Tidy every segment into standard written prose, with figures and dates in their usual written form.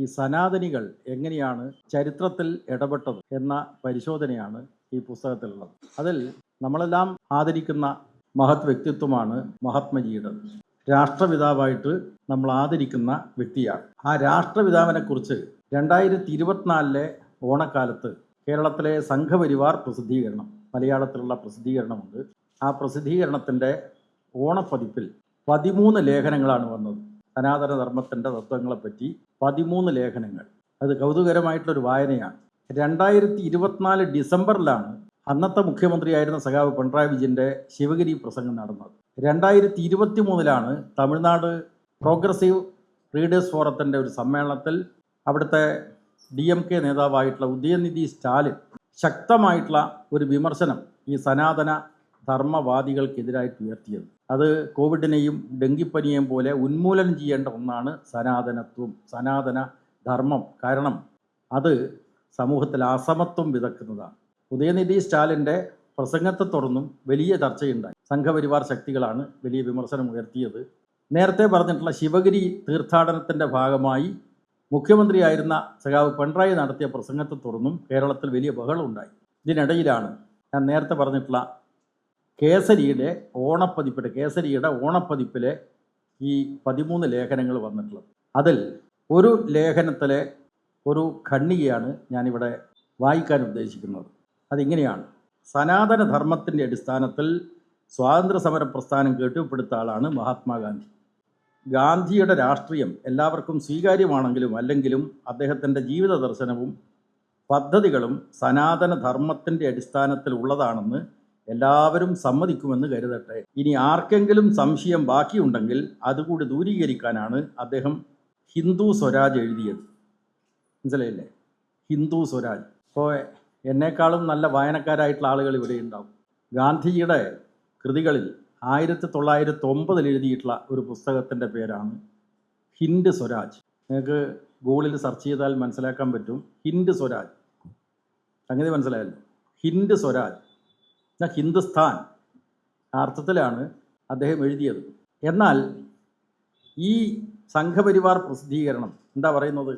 ഈ സനാതനികൾ എങ്ങനെയാണ് ചരിത്രത്തിൽ ഇടപെട്ടത് എന്ന പരിശോധനയാണ് ഈ പുസ്തകത്തിലുള്ളത്. അതിൽ നമ്മളെല്ലാം ആദരിക്കുന്ന മഹത് വ്യക്തിത്വമാണ് മഹാത്മജിയുടെ. രാഷ്ട്രപിതാവായിട്ട് നമ്മൾ ആദരിക്കുന്ന വ്യക്തിയാണ്. ആ രാഷ്ട്രപിതാവിനെക്കുറിച്ച് 2024 ഓണക്കാലത്ത് കേരളത്തിലെ സംഘപരിവാർ പ്രസിദ്ധീകരണം, മലയാളത്തിലുള്ള പ്രസിദ്ധീകരണമുണ്ട്. ആ പ്രസിദ്ധീകരണത്തിൻ്റെ ഓണപ്പതിപ്പിൽ 13 ലേഖനങ്ങളാണ് വന്നത്. സനാതനധർമ്മത്തിൻ്റെ തത്വങ്ങളെപ്പറ്റി 13 ലേഖനങ്ങൾ. അത് കൗതുകരമായിട്ടുള്ളൊരു വായനയാണ്. 2024 ഡിസംബറിലാണ് അന്നത്തെ മുഖ്യമന്ത്രിയായിരുന്ന സഖാവ് പിണറായി വിജയൻ്റെ ശിവഗിരി പ്രസംഗം നടന്നത്. 2023 തമിഴ്നാട് പ്രോഗ്രസീവ് റീഡേഴ്സ് ഫോറത്തിൻ്റെ ഒരു സമ്മേളനത്തിൽ അവിടുത്തെ DMK നേതാവായിട്ടുള്ള ഉദയനിധി സ്റ്റാലിൻ ശക്തമായിട്ടുള്ള ഒരു വിമർശനം ഈ സനാതന ധർമ്മവാദികൾക്കെതിരായിട്ട് ഉയർത്തിയത്. അത് കോവിഡിനെയും ഡെങ്കിപ്പനിയെയും പോലെ ഉന്മൂലനം ചെയ്യേണ്ട ഒന്നാണ് സനാതനത്വം, സനാതന ധർമ്മം. കാരണം അത് സമൂഹത്തിൽ അസമത്വം വിതക്കുന്നതാണ്. ഉദയനിധി സ്റ്റാലിൻ്റെ പ്രസംഗത്തെ തുടർന്നും വലിയ ചർച്ചയുണ്ടായി. സംഘപരിവാർ ശക്തികളാണ് വലിയ വിമർശനം ഉയർത്തിയത്. നേരത്തെ പറഞ്ഞിട്ടുള്ള ശിവഗിരി തീർത്ഥാടനത്തിൻ്റെ ഭാഗമായി മുഖ്യമന്ത്രിയായിരുന്ന സഖാവ് പിണറായി നടത്തിയ പ്രസംഗത്തെ തുടർന്നും കേരളത്തിൽ വലിയ ബഹളമുണ്ടായി. ഇതിനിടയിലാണ് ഞാൻ നേരത്തെ പറഞ്ഞിട്ടുള്ള കേസരിയുടെ ഓണപ്പതിപ്പിലെ ഈ 13 ലേഖനങ്ങൾ വന്നിട്ടുള്ളത്. അതിൽ ഒരു ലേഖനത്തിലെ ഒരു ഖണ്ഡികയാണ് ഞാനിവിടെ വായിക്കാൻ ഉദ്ദേശിക്കുന്നത്. അതിങ്ങനെയാണ്: സനാതന ധർമ്മത്തിൻ്റെ അടിസ്ഥാനത്തിൽ സ്വാതന്ത്ര്യ സമര പ്രസ്ഥാനം കെട്ടിപ്പടുത്ത ആളാണ് മഹാത്മാഗാന്ധി. ഗാന്ധിയുടെ രാഷ്ട്രീയം എല്ലാവർക്കും സ്വീകാര്യമാണെങ്കിലും അല്ലെങ്കിലും അദ്ദേഹത്തിൻ്റെ ജീവിത ദർശനവും പദ്ധതികളും സനാതന ധർമ്മത്തിൻ്റെ അടിസ്ഥാനത്തിൽ ഉള്ളതാണെന്ന് എല്ലാവരും സമ്മതിക്കുമെന്ന് കരുതട്ടെ. ഇനി ആർക്കെങ്കിലും സംശയം ബാക്കിയുണ്ടെങ്കിൽ അതുകൂടി ദൂരീകരിക്കാനാണ് അദ്ദേഹം ഹിന്ദു സ്വരാജ് എഴുതിയത്. മനസ്സിലായില്ലേ? ഹിന്ദു സ്വരാജ്. ഇപ്പോൾ എന്നെക്കാളും നല്ല വായനക്കാരായിട്ടുള്ള ആളുകൾ ഇവിടെ ഉണ്ടാവും. ഗാന്ധിജിയുടെ കൃതികളിൽ 1909 എഴുതിയിട്ടുള്ള ഒരു പുസ്തകത്തിൻ്റെ പേരാണ് ഹിന്ദ് സ്വരാജ്. നിങ്ങൾക്ക് ഗൂഗിളിൽ സെർച്ച് ചെയ്താൽ മനസ്സിലാക്കാൻ പറ്റും. ഹിന്ദ് സ്വരാജ്, സംഗതി മനസ്സിലായല്ലോ. ഹിന്ദ് സ്വരാജ്, ഹിന്ദുസ്ഥാൻ അർത്ഥത്തിലാണ് അദ്ദേഹം എഴുതിയത്. എന്നാൽ ഈ സംഘപരിവാർ പ്രസിദ്ധീകരണം എന്താ പറയുന്നത്?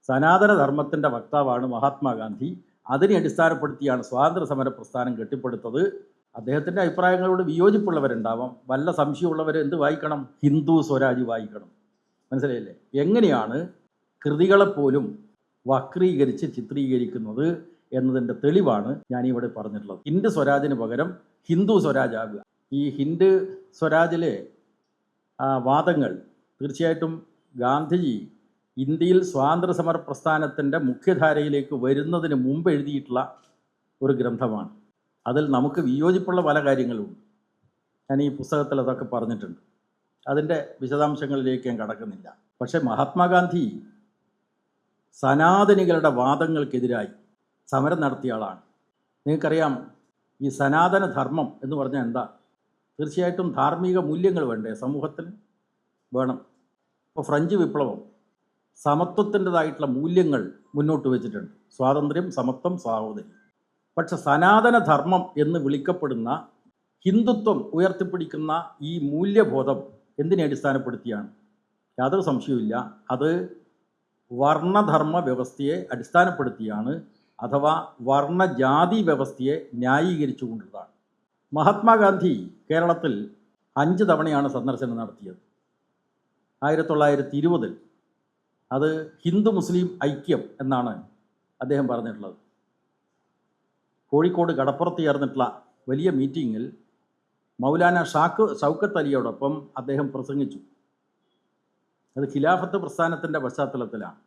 സനാതനധർമ്മത്തിൻ്റെ വക്താവാണ് മഹാത്മാഗാന്ധി, അതിനെ അടിസ്ഥാനപ്പെടുത്തിയാണ് സ്വാതന്ത്ര്യ സമര പ്രസ്ഥാനം കെട്ടിപ്പടുത്തത്. അദ്ദേഹത്തിൻ്റെ അഭിപ്രായങ്ങളോട് വിയോജിപ്പുള്ളവരുണ്ടാവാം. വല്ല സംശയമുള്ളവർ എന്ത് വായിക്കണം? ഹിന്ദു സ്വരാജ് വായിക്കണം. മനസ്സിലായില്ലേ? എങ്ങനെയാണ് കൃതികളെപ്പോലും വക്രീകരിച്ച് ചിത്രീകരിക്കുന്നത് എന്നതിൻ്റെ തെളിവാണ് ഞാനിവിടെ പറഞ്ഞിട്ടുള്ളത്. ഹിന്ദ് സ്വരാജിന് പകരം ഹിന്ദു സ്വരാജ് ആകുക. ഈ ഹിന്ദ് സ്വരാജിലെ വാദങ്ങൾ തീർച്ചയായിട്ടും ഗാന്ധിജി ഇന്ത്യയിൽ സ്വാതന്ത്ര്യ സമര പ്രസ്ഥാനത്തിൻ്റെ മുഖ്യധാരയിലേക്ക് വരുന്നതിന് മുമ്പ് എഴുതിയിട്ടുള്ള ഒരു ഗ്രന്ഥമാണ്. അതിൽ നമുക്ക് വിയോജിപ്പുള്ള പല കാര്യങ്ങളുമുണ്ട്. ഞാൻ ഈ പുസ്തകത്തിൽ അതൊക്കെ പറഞ്ഞിട്ടുണ്ട്. അതിൻ്റെ വിശദാംശങ്ങളിലേക്ക് ഞാൻ കടക്കുന്നില്ല. പക്ഷേ മഹാത്മാഗാന്ധി സനാതനികളുടെ വാദങ്ങൾക്കെതിരായി സമരം നടത്തിയ ആളാണ്. നിങ്ങൾക്കറിയാം, ഈ സനാതന ധർമ്മം എന്ന് പറഞ്ഞാൽ എന്താ? തീർച്ചയായിട്ടും ധാർമ്മിക മൂല്യങ്ങൾ വേണ്ടേ സമൂഹത്തിന്? വേണം. ഇപ്പോൾ ഫ്രഞ്ച് വിപ്ലവം സമത്വത്തിൻ്റെതായിട്ടുള്ള മൂല്യങ്ങൾ മുന്നോട്ട് വെച്ചിട്ടുണ്ട്. സ്വാതന്ത്ര്യം, സമത്വം, സാഹോദര്യം. പക്ഷെ സനാതന ധർമ്മം എന്ന് വിളിക്കപ്പെടുന്ന ഹിന്ദുത്വം ഉയർത്തിപ്പിടിക്കുന്ന ഈ മൂല്യബോധം എന്തിനെ അടിസ്ഥാനപ്പെടുത്തിയാണ്? യാതൊരു സംശയവുമില്ല, അത് വർണ്ണധർമ്മ വ്യവസ്ഥയെ അടിസ്ഥാനപ്പെടുത്തിയാണ്, അഥവാ വർണ്ണജാതി വ്യവസ്ഥയെ ന്യായീകരിച്ചുകൊണ്ടതാണ്. മഹാത്മാഗാന്ധി കേരളത്തിൽ 5 തവണയാണ് സന്ദർശനം നടത്തിയത്. 1920 അത് ഹിന്ദു മുസ്ലിം ഐക്യം എന്നാണ് അദ്ദേഹം പറഞ്ഞിട്ടുള്ളത്. കോഴിക്കോട് കടപ്പുറത്ത് ചേർന്നിട്ടുള്ള വലിയ മീറ്റിങ്ങിൽ മൗലാന ഷൗക്കത്ത് അലിയോടൊപ്പം അദ്ദേഹം പ്രസംഗിച്ചു. അത് ഖിലാഫത്ത് പ്രസ്ഥാനത്തിൻ്റെ പശ്ചാത്തലത്തിലാണ്.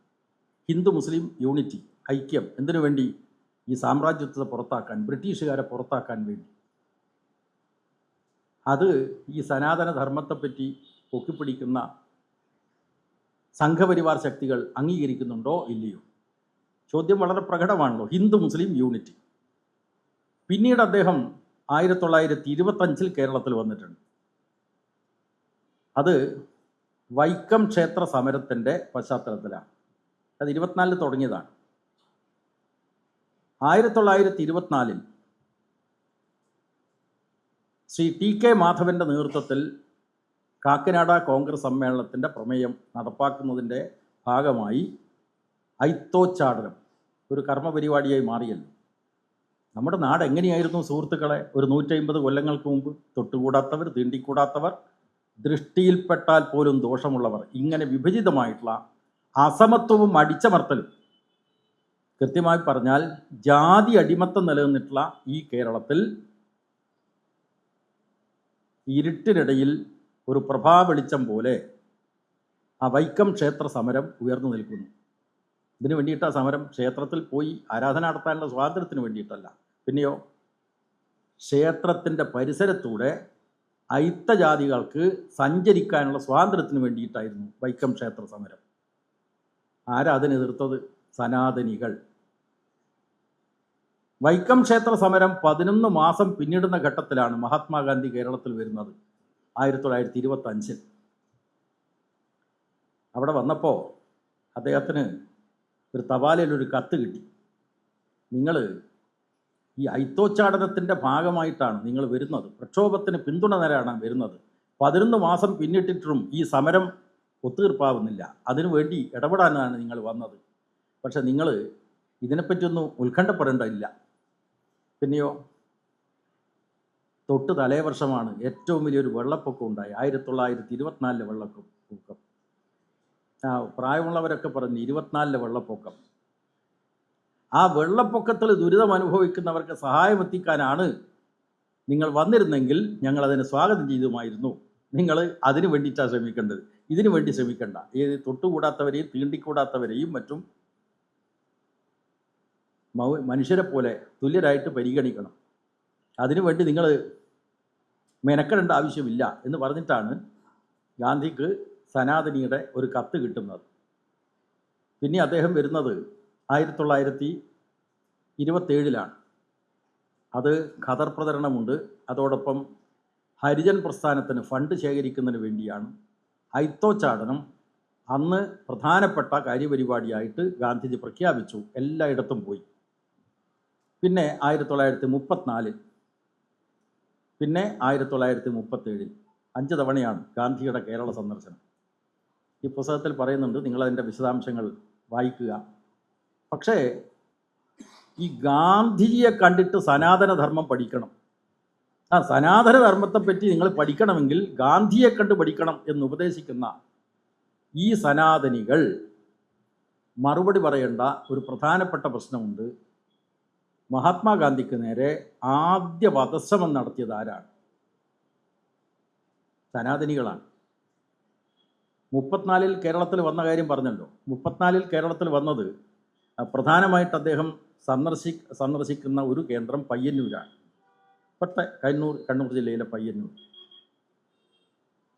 ഹിന്ദു മുസ്ലിം യൂണിറ്റി, ഐക്യം. എന്തിനു വേണ്ടി? ഈ സാമ്രാജ്യത്വത്തെ പുറത്താക്കാൻ, ബ്രിട്ടീഷുകാരെ പുറത്താക്കാൻ വേണ്ടി. അത് ഈ സനാതന ധർമ്മത്തെപ്പറ്റി പൊക്കിപ്പിടിക്കുന്ന സംഘപരിവാർ ശക്തികൾ അംഗീകരിക്കുന്നുണ്ടോ ഇല്ലയോ? ചോദ്യം വളരെ പ്രകടമാണല്ലോ. ഹിന്ദു മുസ്ലിം യൂണിറ്റി. പിന്നീട് അദ്ദേഹം 1925 കേരളത്തിൽ വന്നിട്ടുണ്ട്. അത് വൈക്കം ക്ഷേത്ര സമരത്തിൻ്റെ പശ്ചാത്തലത്തിലാണ്. അത് 24 തുടങ്ങിയതാണ്. 1924 ശ്രീ TK മാധവൻ്റെ നേതൃത്വത്തിൽ കാക്കനാട കോൺഗ്രസ് സമ്മേളനത്തിൻ്റെ പ്രമേയം നടപ്പാക്കുന്നതിൻ്റെ ഭാഗമായി ഐത്തോച്ചാടനം ഒരു കർമ്മപരിപാടിയായി മാറിയല്ലോ. നമ്മുടെ നാട് എങ്ങനെയായിരുന്നു സുഹൃത്തുക്കളെ? ഒരു 150 കൊല്ലങ്ങൾക്ക് മുമ്പ് തൊട്ടുകൂടാത്തവർ, തീണ്ടിക്കൂടാത്തവർ, ദൃഷ്ടിയിൽപ്പെട്ടാൽ പോലും ദോഷമുള്ളവർ, ഇങ്ങനെ വിഭജിതമായിട്ടുള്ള അസമത്വവും അടിച്ചമർത്തലും, കൃത്യമായി പറഞ്ഞാൽ ജാതി അടിമത്തം നിലനിന്നിട്ടുള്ള ഈ കേരളത്തിൽ ഇരുട്ടിനിടയിൽ ഒരു പ്രഭാവെളിച്ചം പോലെ ആ വൈക്കം ക്ഷേത്ര സമരം ഉയർന്നു നിൽക്കുന്നു. ഇതിനു വേണ്ടിയിട്ടാ സമരം? ക്ഷേത്രത്തിൽ പോയി ആരാധന നടത്താനുള്ള സ്വാതന്ത്ര്യത്തിന് വേണ്ടിയിട്ടല്ല. പിന്നെയോ ക്ഷേത്രത്തിൻ്റെ പരിസരത്തൂടെ അയിത്തജാതികൾക്ക് സഞ്ചരിക്കാനുള്ള സ്വാതന്ത്ര്യത്തിന് വേണ്ടിയിട്ടായിരുന്നു വൈക്കം ക്ഷേത്ര സമരം. ആരാ അതിനെതിർത്തത്? സനാതനികൾ. വൈക്കം ക്ഷേത്ര സമരം 11 മാസം പിന്നിടുന്ന ഘട്ടത്തിലാണ് മഹാത്മാഗാന്ധി കേരളത്തിൽ വരുന്നത്, 1925. അവിടെ വന്നപ്പോൾ അദ്ദേഹത്തിന് ഒരു തപാലയിലൊരു കത്ത് കിട്ടി. നിങ്ങൾ ഈ ഐത്തോച്ചാടനത്തിൻ്റെ ഭാഗമായിട്ടാണ് നിങ്ങൾ വരുന്നത്, പ്രക്ഷോഭത്തിന് പിന്തുണ തരാണ് വരുന്നത്. 11 മാസം പിന്നിട്ടിട്ടും ഈ സമരം ഒത്തുതീർപ്പാവുന്നില്ല, അതിനുവേണ്ടി ഇടപെടാനാണ് നിങ്ങൾ വന്നത്. പക്ഷെ നിങ്ങൾ ഇതിനെപ്പറ്റിയൊന്നും ഉത്കണ്ഠപ്പെടേണ്ടതില്ല. പിന്നെയോ തൊട്ട് തലേ വർഷമാണ് ഏറ്റവും വലിയൊരു വെള്ളപ്പൊക്കം ഉണ്ടായി, 1924 വെള്ളപ്പൊക്കം. പ്രായമുള്ളവരൊക്കെ പറഞ്ഞു 24 വെള്ളപ്പൊക്കം. ആ വെള്ളപ്പൊക്കത്തിൽ ദുരിതം അനുഭവിക്കുന്നവർക്ക് സഹായം എത്തിക്കാനാണ് നിങ്ങൾ വന്നിരുന്നെങ്കിൽ ഞങ്ങളതിനെ സ്വാഗതം ചെയ്തുമായിരുന്നു. നിങ്ങൾ അതിനു വേണ്ടിയിട്ടാണ് ശ്രമിക്കേണ്ടത്, ഇതിനു വേണ്ടി ശ്രമിക്കേണ്ട. ഏത് തൊട്ടുകൂടാത്തവരെയും തീണ്ടിക്കൂടാത്തവരെയും മറ്റും മനുഷ്യരെ പോലെ തുല്യരായിട്ട് പരിഗണിക്കണം. അതിനുവേണ്ടി നിങ്ങൾ മെനക്കെടേണ്ട ആവശ്യമില്ല എന്ന് പറഞ്ഞിട്ടാണ് ഗാന്ധിക്ക് സനാതനിയുടെ ഒരു കത്ത് കിട്ടുന്നത്. പിന്നെ അദ്ദേഹം വരുന്നത് 1927 അത് ഖദർ പ്രചരണമുണ്ട്. അതോടൊപ്പം ഹരിജൻ പ്രസ്ഥാനത്തിന് ഫണ്ട് ശേഖരിക്കുന്നതിന് വേണ്ടിയാണ്. ഐത്തോച്ചാടനം അന്ന് പ്രധാനപ്പെട്ട കാര്യപരിപാടിയായിട്ട് ഗാന്ധിജി പ്രഖ്യാപിച്ചു, എല്ലായിടത്തും പോയി. പിന്നെ 1934, പിന്നെ 1937, 5 തവണയാണ് ഗാന്ധിയുടെ കേരള സന്ദർശനം. ഈ പുസ്തകത്തിൽ പറയുന്നുണ്ട്, നിങ്ങളതിൻ്റെ വിശദാംശങ്ങൾ വായിക്കുക. പക്ഷേ ഈ ഗാന്ധിജിയെ കണ്ടിട്ട് സനാതനധർമ്മം പഠിക്കണം. ആ സനാതനധർമ്മത്തെപ്പറ്റി നിങ്ങൾ പഠിക്കണമെങ്കിൽ ഗാന്ധിയെ കണ്ട് പഠിക്കണം എന്ന് ഉപദേശിക്കുന്ന ഈ സനാതനികൾ മറുപടി പറയേണ്ട ഒരു പ്രധാനപ്പെട്ട പ്രശ്നമുണ്ട്. മഹാത്മാഗാന്ധിക്ക് നേരെ ആദ്യ വധശ്രമം നടത്തിയത് ആരാണ്? സനാതനികളാണ്. 34 കേരളത്തിൽ വന്ന കാര്യം പറഞ്ഞല്ലോ. 34 കേരളത്തിൽ വന്നത് പ്രധാനമായിട്ട് അദ്ദേഹം സന്ദർശിക്കുന്ന ഒരു കേന്ദ്രം പയ്യന്നൂരാണ്. കണ്ണൂർ ജില്ലയിലെ പയ്യന്നൂർ.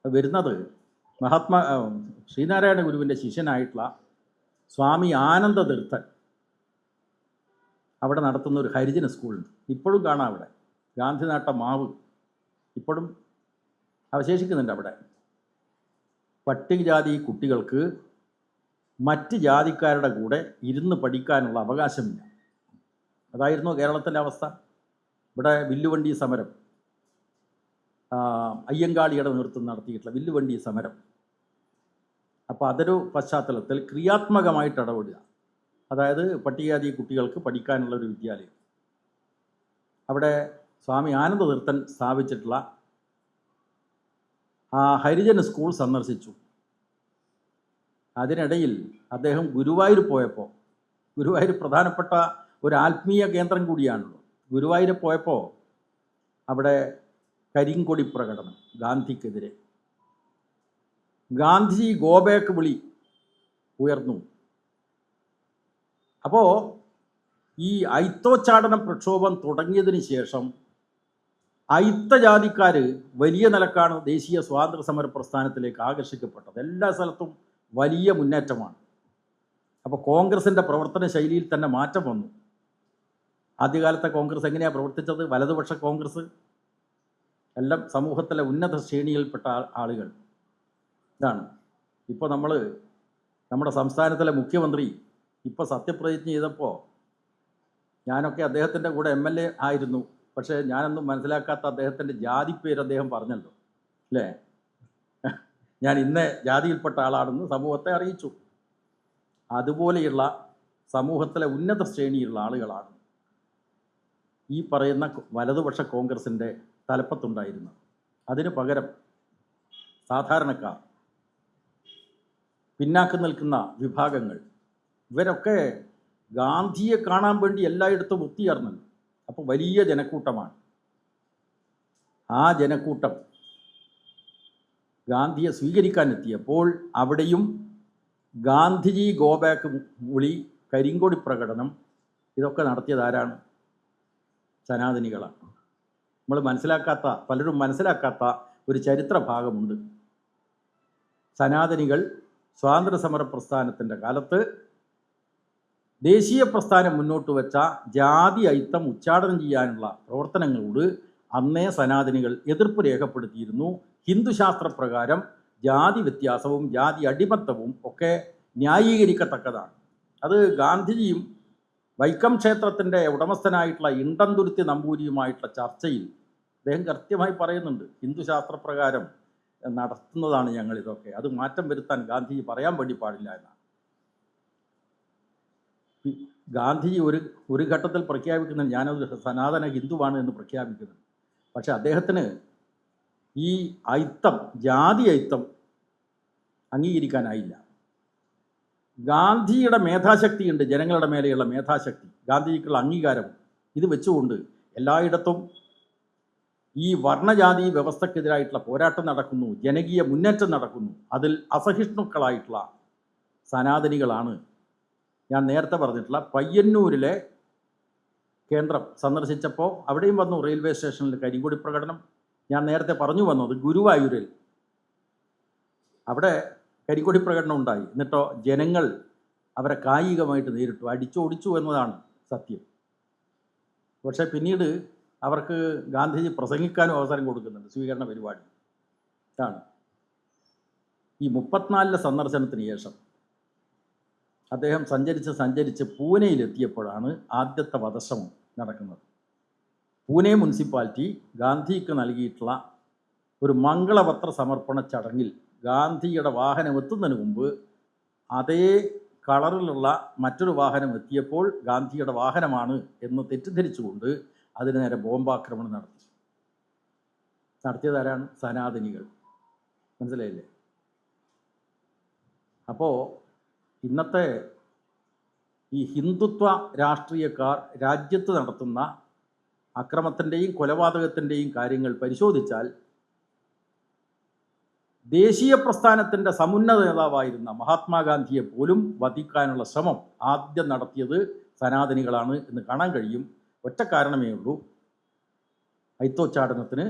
വരുന്നത് ശ്രീനാരായണ ഗുരുവിൻ്റെ ശിഷ്യനായിട്ടുള്ള സ്വാമി ആനന്ദ തീർത്ഥൻ അവിടെ നടത്തുന്ന ഒരു ഹരിജന സ്കൂളുണ്ട്. ഇപ്പോഴും കാണാം അവിടെ ഗാന്ധിനാട്ട മാവ് ഇപ്പോഴും അവശേഷിക്കുന്നുണ്ട്. അവിടെ പട്ടികജാതി കുട്ടികൾക്ക് മറ്റ് ജാതിക്കാരുടെ കൂടെ ഇരുന്ന് പഠിക്കാനുള്ള അവകാശമില്ല. അതായിരുന്നു കേരളത്തിൻ്റെ അവസ്ഥ. ഇവിടെ വില്ലുവണ്ടി സമരം, അയ്യങ്കാളിയുടെ നേതൃത്വം നടത്തിയിട്ടുള്ള വില്ലുവണ്ടി സമരം. അപ്പോൾ അതൊരു പശ്ചാത്തലത്തിൽ ക്രിയാത്മകമായിട്ട് ഇടപെടുക. അതായത് പട്ടികജാതി കുട്ടികൾക്ക് പഠിക്കാനുള്ള ഒരു വിദ്യാലയം. അവിടെ സ്വാമി ആനന്ദ തീർത്ഥൻ സ്ഥാപിച്ചിട്ടുള്ള ആ ഹരിജന സ്കൂൾ സന്ദർശിച്ചു. അതിനിടയിൽ അദ്ദേഹം ഗുരുവായൂർ പോയപ്പോൾ, ഗുരുവായൂർ പ്രധാനപ്പെട്ട ഒരു ആത്മീയ കേന്ദ്രം കൂടിയാണല്ലോ. ഗുരുവായൂർ പോയപ്പോൾ അവിടെ കരിങ്കൊടി പ്രകടനം ഗാന്ധിക്കെതിരെ. ഗാന്ധിജി ഗോബേക്ക് വിളി ഉയർന്നു. അപ്പോൾ ഈ ഐത്തോച്ചാടന പ്രക്ഷോഭം തുടങ്ങിയതിന് ശേഷം അയിത്തജാതിക്കാർ വലിയ നിലക്കാണ് ദേശീയ സ്വാതന്ത്ര്യ സമര പ്രസ്ഥാനത്തിലേക്ക് ആകർഷിക്കപ്പെട്ടത്. എല്ലാ സ്ഥലത്തും വലിയ മുന്നേറ്റമാണ്. അപ്പോൾ കോൺഗ്രസിൻ്റെ പ്രവർത്തന ശൈലിയിൽ തന്നെ മാറ്റം വന്നു. ആദ്യകാലത്തെ കോൺഗ്രസ് എങ്ങനെയാണ് പ്രവർത്തിച്ചത്? വലതുപക്ഷ കോൺഗ്രസ്, എല്ലാം സമൂഹത്തിലെ ഉന്നത ശ്രേണിയിൽപ്പെട്ട ആളുകൾ. ഇതാണ് ഇപ്പോൾ നമ്മുടെ സംസ്ഥാനത്തിലെ മുഖ്യമന്ത്രി ഇപ്പോൾ സത്യപ്രതിജ്ഞ ചെയ്തപ്പോൾ ഞാനൊക്കെ അദ്ദേഹത്തിൻ്റെ കൂടെ MLA ആയിരുന്നു. പക്ഷേ ഞാനൊന്നും മനസ്സിലാക്കാത്ത അദ്ദേഹത്തിൻ്റെ ജാതിപ്പേര് അദ്ദേഹം പറഞ്ഞല്ലോ, അല്ലേ? ഞാൻ ഇന്ന ജാതിയിൽപ്പെട്ട ആളാണെന്ന് സമൂഹത്തെ അറിയിച്ചു. അതുപോലെയുള്ള സമൂഹത്തിലെ ഉന്നത ശ്രേണിയിലുള്ള ആളുകളാണ് ഈ പറയുന്ന വലതുപക്ഷ കോൺഗ്രസിൻ്റെ തലപ്പത്തുണ്ടായിരുന്നത്. അതിനു പകരം സാധാരണക്കാർ, പിന്നാക്കം നിൽക്കുന്ന വിഭാഗങ്ങൾ, ഇവരൊക്കെ ഗാന്ധിയെ കാണാൻ വേണ്ടി എല്ലായിടത്തും ഒത്തുചേർന്നല്ലോ. അപ്പോൾ വലിയ ജനക്കൂട്ടമാണ്. ആ ജനക്കൂട്ടം ഗാന്ധിയെ സ്വീകരിക്കാനെത്തിയപ്പോൾ അവിടെയും ഗാന്ധിജി ഗോബാക്ക് വിളി, കരിങ്കൊടി പ്രകടനം, ഇതൊക്കെ നടത്തിയത് ആരാണ്? സനാതനികളാണ്. പലരും മനസ്സിലാക്കാത്ത ഒരു ചരിത്ര ഭാഗമുണ്ട്. സനാതനികൾ സ്വാതന്ത്ര്യസമര പ്രസ്ഥാനത്തിൻ്റെ കാലത്ത് ദേശീയ പ്രസ്ഥാനം മുന്നോട്ട് വെച്ച ജാതി ഐത്തം ഉച്ചാടനം ചെയ്യാനുള്ള പ്രവർത്തനങ്ങളോട് അന്നേ സനാതനികൾ എതിർപ്പ് രേഖപ്പെടുത്തിയിരുന്നു. ഹിന്ദുശാസ്ത്രപ്രകാരം ജാതി വ്യത്യാസവും ജാതി അടിമത്തവും ഒക്കെ ന്യായീകരിക്കത്തക്കതാണ്. അത് ഗാന്ധിജിയും വൈക്കം ക്ഷേത്രത്തിൻ്റെ ഉടമസ്ഥനായിട്ടുള്ള ഇണ്ടംതുരുത്തി നമ്പൂരിയുമായിട്ടുള്ള ചർച്ചയിൽ അദ്ദേഹം കൃത്യമായി പറയുന്നുണ്ട്. ഹിന്ദുശാസ്ത്രപ്രകാരം നടത്തുന്നതാണ് ഞങ്ങളിതൊക്കെ, അത് മാറ്റം വരുത്താൻ ഗാന്ധിജി പറയാൻ വേണ്ടി പാടില്ല എന്നാണ്. ഗാന്ധിജി ഒരു ഘട്ടത്തിൽ പ്രഖ്യാപിക്കുന്നത് ഞാനൊരു സനാതന ഹിന്ദുവാണ് എന്ന് പ്രഖ്യാപിക്കുന്നത്. പക്ഷെ അദ്ദേഹത്തിന് ഈ ഐത്തം, ജാതി ഐത്തം അംഗീകരിക്കാനായില്ല. ഗാന്ധിയുടെ മേധാശക്തിയുണ്ട്, ജനങ്ങളുടെ മേലെയുള്ള മേധാശക്തി, ഗാന്ധിജിക്കുള്ള അംഗീകാരം. ഇത് വെച്ചുകൊണ്ട് എല്ലായിടത്തും ഈ വർണ്ണജാതി വ്യവസ്ഥക്കെതിരായിട്ടുള്ള പോരാട്ടം നടക്കുന്നു, ജനകീയ മുന്നേറ്റം നടക്കുന്നു. അതിൽ അസഹിഷ്ണുക്കളായിട്ടുള്ള സനാതനികളാണ്. ഞാൻ നേരത്തെ പറഞ്ഞിട്ടുള്ള പയ്യന്നൂരിലെ കേന്ദ്രം സന്ദർശിച്ചപ്പോൾ അവിടെയും വന്നു റെയിൽവേ സ്റ്റേഷനിൽ കരിങ്കൊടി പ്രകടനം. ഞാൻ നേരത്തെ പറഞ്ഞു വന്നത് ഗുരുവായൂരിൽ, അവിടെ കരിങ്കൊടി പ്രകടനം ഉണ്ടായി. എന്നിട്ടോ ജനങ്ങൾ അവരെ കായികമായിട്ട് നേരിട്ടു, അടിച്ചോടിച്ചു എന്നതാണ് സത്യം. പക്ഷേ പിന്നീട് അവർക്ക് ഗാന്ധിജി പ്രസംഗിക്കാനും അവസരം കൊടുക്കുന്നുണ്ട്, സ്വീകരണ പരിപാടി. ഇതാണ് ഈ 34 സന്ദർശനത്തിന് ശേഷം അദ്ദേഹം സഞ്ചരിച്ച് പൂനെയിലെത്തിയപ്പോഴാണ് ആദ്യത്തെ വധശ്രമം നടക്കുന്നത്. പൂനെ മുനിസിപ്പാലിറ്റി ഗാന്ധിക്ക് നൽകിയിട്ടുള്ള ഒരു മംഗളപത്ര സമർപ്പണ ചടങ്ങിൽ ഗാന്ധിയുടെ വാഹനം എത്തുന്നതിന് മുമ്പ് അതേ കളറിലുള്ള മറ്റൊരു വാഹനം എത്തിയപ്പോൾ ഗാന്ധിയുടെ വാഹനമാണ് എന്ന് തെറ്റിദ്ധരിച്ചുകൊണ്ട് അതിന് നേരെ ബോംബാക്രമണം നടത്തിയതാരാണ്? സനാതനികൾ. മനസ്സിലായില്ലേ? അപ്പോൾ ഇന്നത്തെ ഈ ഹിന്ദുത്വ രാഷ്ട്രീയക്കാർ രാജ്യത്ത് നടത്തുന്ന അക്രമത്തിൻ്റെയും കൊലപാതകത്തിൻ്റെയും കാര്യങ്ങൾ പരിശോധിച്ചാൽ ദേശീയ പ്രസ്ഥാനത്തിൻ്റെ സമുന്നത നേതാവായിരുന്ന മഹാത്മാഗാന്ധിയെ പോലും വധിക്കാനുള്ള ശ്രമം ആദ്യം നടത്തിയത് സനാതനികളാണ് എന്ന് കാണാൻ കഴിയും. ഒറ്റ കാരണമേ ഉള്ളൂ, ഐത്തോച്ചാടനത്തിന്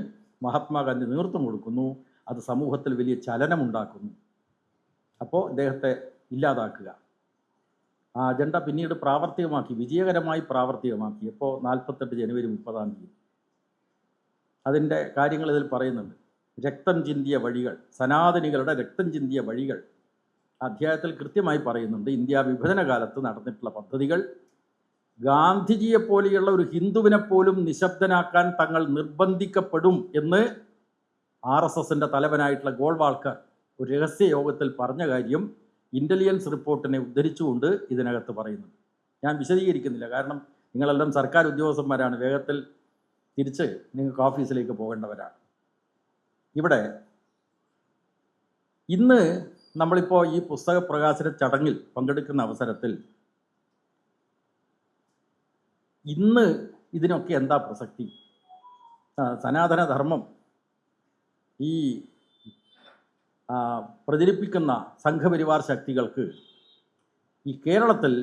മഹാത്മാഗാന്ധി നേതൃത്വം കൊടുക്കുന്നു, അത് സമൂഹത്തിൽ വലിയ ചലനമുണ്ടാക്കുന്നു. അപ്പോൾ അദ്ദേഹത്തെ ഇല്ലാതാക്കുക. ആ അജണ്ട പിന്നീട് വിജയകരമായി പ്രാവർത്തികമാക്കി. അപ്പോൾ 48 ജനുവരി 30 അതിൻ്റെ കാര്യങ്ങൾ ഇതിൽ പറയുന്നുണ്ട്. രക്തം ചിന്തിയ വഴികൾ, സനാതനികളുടെ രക്തം ചിന്തിയ വഴികൾ അധ്യായത്തിൽ കൃത്യമായി പറയുന്നുണ്ട്. ഇന്ത്യ വിഭജന കാലത്ത് നടന്നിട്ടുള്ള പദ്ധതികൾ, ഗാന്ധിജിയെപ്പോലെയുള്ള ഒരു ഹിന്ദുവിനെ പോലും നിശബ്ദനാക്കാൻ തങ്ങൾ നിർബന്ധിക്കപ്പെടും എന്ന് RSSൻ്റെ തലവനായിട്ടുള്ള ഗോൾവാൾക്കർ ഒരു രഹസ്യ യോഗത്തിൽ പറഞ്ഞ കാര്യം ഇൻ്റലിജൻസ് റിപ്പോർട്ടിനെ ഉദ്ധരിച്ചുകൊണ്ട് ഇതിനകത്ത് പറയുന്നുണ്ട്. ഞാൻ വിശദീകരിക്കുന്നില്ല, കാരണം നിങ്ങളെല്ലാം സർക്കാർ ഉദ്യോഗസ്ഥന്മാരാണ്, വേഗത്തിൽ തിരിച്ച് നിങ്ങൾക്ക് ഓഫീസിലേക്ക് പോകേണ്ടവരാണ്. ഇവിടെ ഇന്ന് നമ്മളിപ്പോൾ ഈ പുസ്തക പ്രകാശന ചടങ്ങിൽ പങ്കെടുക്കുന്ന അവസരത്തിൽ ഇന്ന് ഇതിനൊക്കെ എന്താ പ്രസക്തി? സനാതനധർമ്മം ഈ പ്രചരിപ്പിക്കുന്ന സംഘപരിവാർ ശക്തികൾക്ക് ഈ കേരളത്തിൽ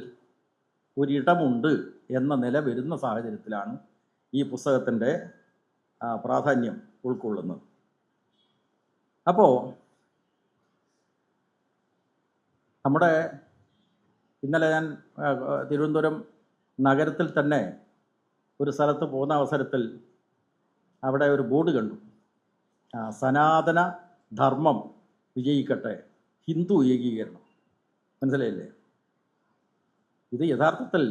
ഒരിടമുണ്ട് എന്ന നില വരുന്ന സാഹചര്യത്തിലാണ് ഈ പുസ്തകത്തിൻ്റെ പ്രാധാന്യം ഉൾക്കൊള്ളുന്നത്. അപ്പോൾ നമ്മുടെ ഇന്നലെ ഞാൻ തിരുവനന്തപുരം നഗരത്തിൽ തന്നെ ഒരു സ്ഥലത്ത് പോകുന്ന അവസരത്തിൽ അവിടെ ഒരു ബോർഡ് കണ്ടു, സനാതന ധർമ്മം വിജയിക്കട്ടെ, ഹിന്ദു ഏകീകരണം. മനസ്സിലായില്ലേ? ഇത് യഥാർത്ഥത്തിൽ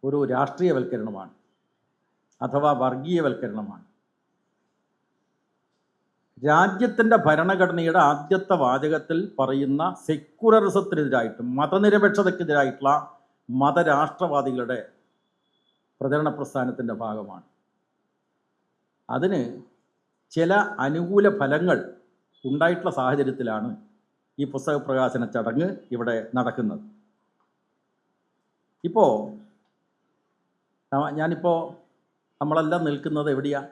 ഒരു രാഷ്ട്രീയവൽക്കരണമാണ്, അഥവാ വർഗീയവൽക്കരണമാണ്. രാജ്യത്തിൻ്റെ ഭരണഘടനയുടെ ആദ്യത്തെ വാചകത്തിൽ പറയുന്ന സെക്യുലറിസത്തിനെതിരായിട്ടും മതനിരപേക്ഷതയ്ക്കെതിരായിട്ടുള്ള മതരാഷ്ട്രവാദികളുടെ പ്രചരണ പ്രസ്ഥാനത്തിൻ്റെ ഭാഗമാണ്. അതിന് ചില അനുകൂല ഫലങ്ങൾ ഉണ്ടായിട്ടുള്ള സാഹചര്യത്തിലാണ് ഈ പുസ്തക പ്രകാശന ചടങ്ങ് ഇവിടെ നടക്കുന്നത്. ഇപ്പോൾ നമ്മളെല്ലാം നിൽക്കുന്നത് എവിടെയാണ്?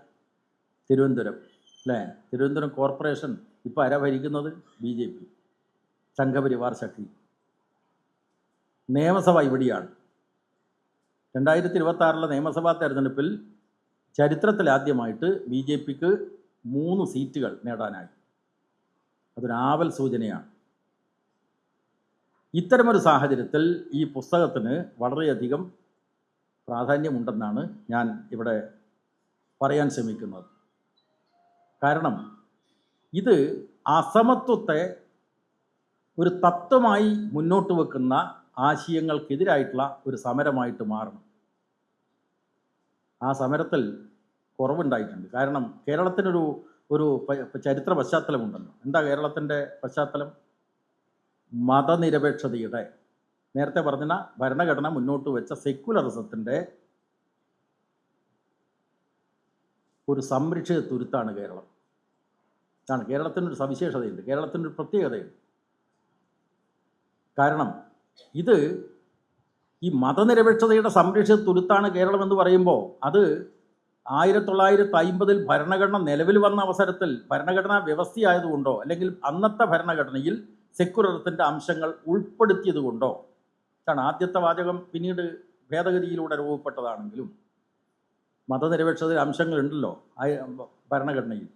തിരുവനന്തപുരം അല്ലേ? തിരുവനന്തപുരം കോർപ്പറേഷൻ ഇപ്പോൾ ആരാ ഭരിക്കുന്നത്? BJP, സംഘപരിവാർ ശക്തി. നിയമസഭ ഇവിടെയാണ്. 2026 നിയമസഭാ തെരഞ്ഞെടുപ്പിൽ ചരിത്രത്തിലാദ്യമായിട്ട് BJPക്ക് 3 സീറ്റുകൾ നേടാനായി. അതൊരാവൽ സൂചനയാണ്. ഇത്തരമൊരു സാഹചര്യത്തിൽ ഈ പുസ്തകത്തിന് വളരെയധികം പ്രാധാന്യമുണ്ടെന്നാണ് ഞാൻ ഇവിടെ പറയാൻ ശ്രമിക്കുന്നത്. കാരണം ഇത് അസമത്വത്തെ ഒരു തത്വമായി മുന്നോട്ട് വെക്കുന്ന ആശയങ്ങൾക്കെതിരായിട്ടുള്ള ഒരു സമരമായിട്ട് മാറണം. ആ സമരത്തിൽ കുറവുണ്ടായിട്ടുണ്ട്. കാരണം കേരളത്തിനൊരു ചരിത്ര പശ്ചാത്തലമുണ്ടല്ലോ. എന്താ കേരളത്തിൻ്റെ പശ്ചാത്തലം? മതനിരപേക്ഷതയുടെ, നേരത്തെ പറഞ്ഞ ഭരണഘടന മുന്നോട്ട് വെച്ച സെക്യുലറിസത്തിൻ്റെ ഒരു സംരക്ഷിത തുരുത്താണ് കേരളം. ആണ് കേരളത്തിനൊരു സവിശേഷതയുണ്ട്, കേരളത്തിനൊരു പ്രത്യേകതയുണ്ട്. കാരണം ഇത് ഈ മതനിരപേക്ഷതയുടെ സംരക്ഷിത തുരുത്താണ് കേരളം എന്ന് പറയുമ്പോൾ അത് 1950 ഭരണഘടന നിലവിൽ വന്ന അവസരത്തിൽ ഭരണഘടനാ വ്യവസ്ഥയായതുകൊണ്ടോ അല്ലെങ്കിൽ അന്നത്തെ ഭരണഘടനയിൽ സെക്യുലറിസത്തിൻ്റെ അംശങ്ങൾ ഉൾപ്പെടുത്തിയത് കൊണ്ടോ ആണ്. ആദ്യത്തെ വാചകം പിന്നീട് ഭേദഗതിയിലൂടെ രൂപപ്പെട്ടതാണെങ്കിലും മതനിരപേക്ഷതയുടെ അംശങ്ങളുണ്ടല്ലോ ഭരണഘടനയിൽ.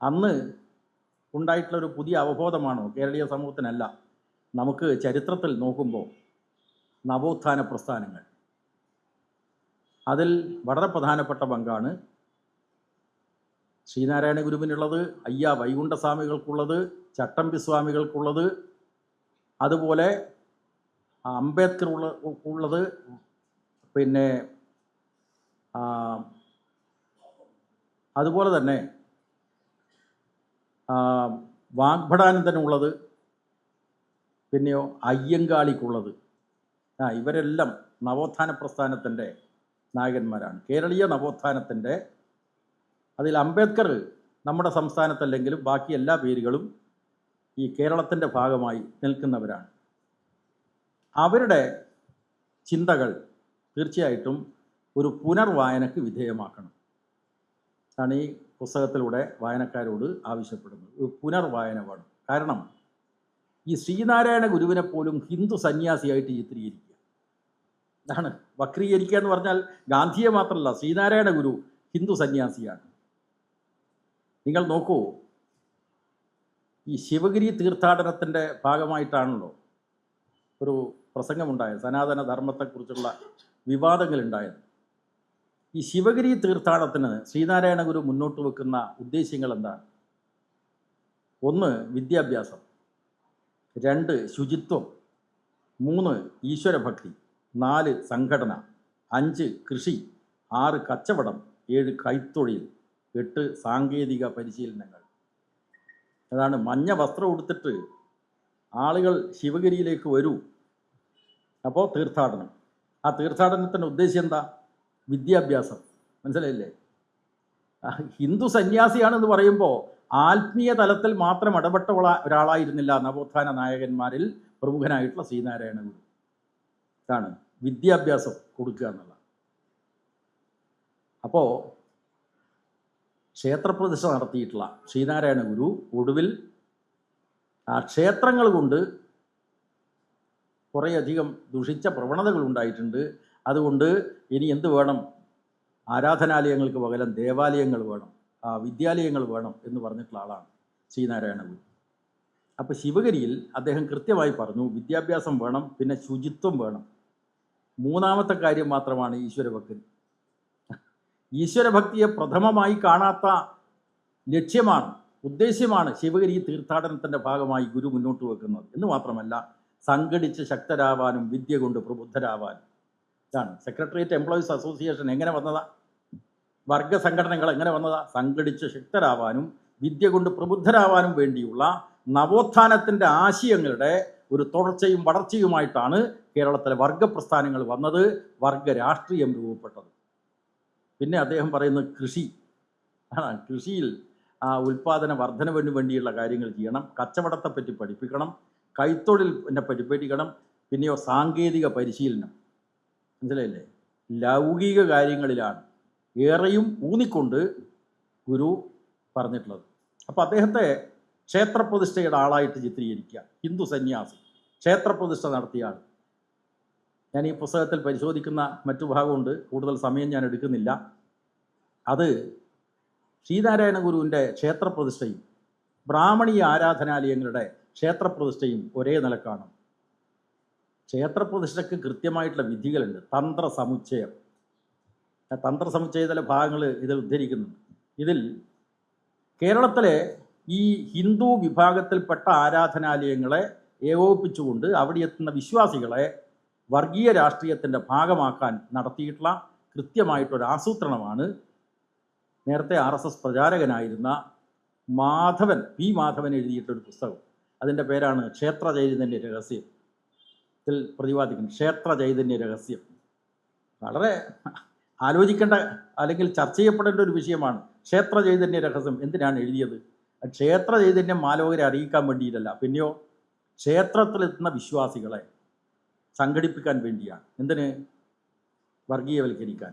അന്ന് ഉണ്ടായിട്ടുള്ളൊരു പുതിയ അവബോധമാണോ കേരളീയ സമൂഹത്തിനല്ല. നമുക്ക് ചരിത്രത്തിൽ നോക്കുമ്പോൾ നവോത്ഥാന പ്രസ്ഥാനങ്ങൾ, അതിൽ വളരെ പ്രധാനപ്പെട്ട പങ്കാണ് ശ്രീനാരായണ ഗുരുവിനുള്ളത്, അയ്യ വൈകുണ്ഠസ്വാമികൾക്കുള്ളത്, ചട്ടമ്പി സ്വാമികൾക്കുള്ളത്, അതുപോലെ അംബേദ്കർ ഉള്ളത്, പിന്നെ അതുപോലെ തന്നെ വാഗ്ഭടാനന്ദനുള്ളത്, പിന്നെയോ അയ്യങ്കാളിക്കുള്ളത്. ഇവരെല്ലാം നവോത്ഥാന പ്രസ്ഥാനത്തിൻ്റെ നായകന്മാരാണ്. കേരളീയ നവോത്ഥാനത്തിൻ്റെ അതിൽ അംബേദ്കർ നമ്മുടെ സംസ്ഥാനത്തല്ലെങ്കിലും ബാക്കി എല്ലാ പേരുകളും ഈ കേരളത്തിൻ്റെ ഭാഗമായി നിൽക്കുന്നവരാണ്. അവരുടെ ചിന്തകൾ തീർച്ചയായിട്ടും ഒരു പുനർവായനക്ക് വിധേയമാക്കണം. ആണ് ഈ പുസ്തകത്തിലൂടെ വായനക്കാരോട് ആവശ്യപ്പെടുന്നത്. ഒരു പുനർവായന വേണം. കാരണം ഈ ശ്രീനാരായണ ഗുരുവിനെ പോലും ഹിന്ദു സന്യാസിയായിട്ട് ചിത്രീകരിക്കുക, ഇതാണ് വക്രീകരിക്കുക എന്ന് പറഞ്ഞാൽ ഗാന്ധിയെ മാത്രമല്ല, ശ്രീനാരായണ ഗുരു ഹിന്ദു സന്യാസിയാണ്. നിങ്ങൾ നോക്കൂ, ഈ ശിവഗിരി തീർത്ഥാടനത്തിൻ്റെ ഭാഗമായിട്ടാണല്ലോ ഒരു പ്രസംഗമുണ്ടായത്, സനാതന ധർമ്മത്തെക്കുറിച്ചുള്ള വിവാദങ്ങളുണ്ടായത്. ഈ ശിവഗിരി തീർത്ഥാടനത്തിന് ശ്രീനാരായണ ഗുരു മുന്നോട്ട് വെക്കുന്ന ഉദ്ദേശ്യങ്ങൾ എന്താണ്? 1 വിദ്യാഭ്യാസം, 2 ശുചിത്വം, 3 ഈശ്വരഭക്തി, 4 സംഘടന, 5 കൃഷി, 6 കച്ചവടം, 7 കൈത്തൊഴിൽ, 8 സാങ്കേതിക പരിശീലനങ്ങൾ. അതാണ് മഞ്ഞ വസ്ത്രം ഉടുത്തിട്ട് ആളുകൾ ശിവഗിരിയിലേക്ക് വരൂ. അപ്പോൾ തീർത്ഥാടനം. ആ തീർത്ഥാടനത്തിൻ്റെ ഉദ്ദേശ്യം എന്താ? വിദ്യാഭ്യാസം. മനസ്സിലായില്ലേ? ഹിന്ദു സന്യാസിയാണെന്ന് പറയുമ്പോൾ ആത്മീയ തലത്തിൽ മാത്രം ഇടപെട്ട ഒരാളായിരുന്നില്ല നവോത്ഥാന നായകന്മാരിൽ പ്രമുഖനായിട്ടുള്ള ശ്രീനാരായണ ഗുരു. ഇതാണ് വിദ്യാഭ്യാസം കൊടുക്കുക എന്നുള്ളത്. അപ്പോൾ ക്ഷേത്രപ്രതിഷ്ഠ നടത്തിയിട്ടുള്ള ശ്രീനാരായണ ഗുരു ഒടുവിൽ ആ ക്ഷേത്രങ്ങൾ കൊണ്ട് കുറേയധികം ദുഷിച്ച പ്രവണതകൾ ഉണ്ടായിട്ടുണ്ട്. അതുകൊണ്ട് ഇനി എന്ത് വേണം? ആരാധനാലയങ്ങൾക്ക് പകരം ദേവാലയങ്ങൾ വേണം, വിദ്യാലയങ്ങൾ വേണം എന്ന് പറഞ്ഞിട്ടുള്ള ആളാണ് ശ്രീനാരായണ ഗുരു. അപ്പോൾ ശിവഗിരിയിൽ അദ്ദേഹം കൃത്യമായി പറഞ്ഞു, വിദ്യാഭ്യാസം വേണം, പിന്നെ ശുചിത്വം വേണം. 3ാമത്തെ കാര്യം മാത്രമാണ് ഈശ്വരഭക്തി. ഈശ്വരഭക്തിയെ പ്രഥമമായി കാണാത്ത ലക്ഷ്യമാണ്, ഉദ്ദേശ്യമാണ് ശിവഗിരി തീർത്ഥാടനത്തിൻ്റെ ഭാഗമായി ഗുരു മുന്നോട്ട് വെക്കുന്നത്. എന്ന് മാത്രമല്ല, സംഘടിച്ച് ശക്തരാവാനും വിദ്യ കൊണ്ട് പ്രബുദ്ധരാവാനും. ഇതാണ് സെക്രട്ടേറിയറ്റ് എംപ്ലോയീസ് അസോസിയേഷൻ എങ്ങനെ വന്നതാ? വർഗ സംഘടനകൾ എങ്ങനെ വന്നതാ? സംഘടിച്ച് ശക്തരാവാനും വിദ്യ കൊണ്ട് പ്രബുദ്ധരാവാനും വേണ്ടിയുള്ള നവോത്ഥാനത്തിൻ്റെ ആശയങ്ങളുടെ ഒരു തുടർച്ചയും വളർച്ചയുമായിട്ടാണ് കേരളത്തിലെ വർഗപ്രസ്ഥാനങ്ങൾ വന്നത്, വർഗ രാഷ്ട്രീയം രൂപപ്പെട്ടത്. പിന്നെ അദ്ദേഹം പറയുന്നത് കൃഷിയിൽ ഉൽപ്പാദന വർധനവിന് വേണ്ടിയുള്ള കാര്യങ്ങൾ ചെയ്യണം, കച്ചവടത്തെപ്പറ്റി പഠിപ്പിക്കണം, കൈത്തൊഴിലിനെ പറ്റി പഠിക്കണം, പിന്നെയോ സാങ്കേതിക പരിശീലനം. മനസ്സിലായില്ലേ? ലൗകിക കാര്യങ്ങളിലാണ് ഏറെയും ഊന്നിക്കൊണ്ട് ഗുരു പറഞ്ഞിട്ടുള്ളത്. അപ്പോൾ അദ്ദേഹത്തെ ക്ഷേത്രപ്രതിഷ്ഠയുടെ ആളായിട്ട് ചിത്രീകരിക്കുക. ഹിന്ദു സന്യാസി, ക്ഷേത്രപ്രതിഷ്ഠ നടത്തിയ ആൾ. ഞാൻ ഈ പുസ്തകത്തിൽ പരിശോധിക്കുന്ന മറ്റു ഭാഗമുണ്ട്, കൂടുതൽ സമയം ഞാൻ എടുക്കുന്നില്ല. അത് ശ്രീനാരായണ ഗുരുവിൻ്റെ ക്ഷേത്രപ്രതിഷ്ഠയും ബ്രാഹ്മണീയ ആരാധനാലയങ്ങളുടെ ക്ഷേത്രപ്രതിഷ്ഠയും ഒരേ നിലക്കാണ്. ക്ഷേത്രപ്രതിഷ്ഠയ്ക്ക് കൃത്യമായിട്ടുള്ള വിധികളുണ്ട്. തന്ത്രസമുച്ചയത്തിലെ ഭാഗങ്ങൾ ഇതിൽ ഉദ്ധരിക്കുന്നുണ്ട്. ഇതിൽ കേരളത്തിലെ ഈ ഹിന്ദു വിഭാഗത്തിൽപ്പെട്ട ആരാധനാലയങ്ങളെ ഏകോപിപ്പിച്ചുകൊണ്ട് അവിടെ എത്തുന്ന വിശ്വാസികളെ വർഗീയ രാഷ്ട്രീയത്തിൻ്റെ ഭാഗമാക്കാൻ നടത്തിയിട്ടുള്ള കൃത്യമായിട്ടൊരു ആസൂത്രണമാണ് നേരത്തെ RSS പ്രചാരകനായിരുന്ന പി മാധവൻ എഴുതിയിട്ടൊരു പുസ്തകം. അതിൻ്റെ പേരാണ് ക്ഷേത്ര ചൈതന്യ രഹസ്യം. ത്തിൽ പ്രതിപാദിക്കുന്നത് ക്ഷേത്ര ചൈതന്യ രഹസ്യം. വളരെ ആലോചിക്കേണ്ട അല്ലെങ്കിൽ ചർച്ച ചെയ്യപ്പെടേണ്ട ഒരു വിഷയമാണ് ക്ഷേത്ര ചൈതന്യ രഹസ്യം. എന്തിനാണ് എഴുതിയത്? ക്ഷേത്ര ചൈതന്യം മാലോകരെ അറിയിക്കാൻ വേണ്ടിയിട്ടല്ല, പിന്നെയോ ക്ഷേത്രത്തിലെത്തുന്ന വിശ്വാസികളെ സംഘടിപ്പിക്കാൻ വേണ്ടിയാണ്. എന്തിന്? വർഗീയവൽക്കരിക്കാൻ.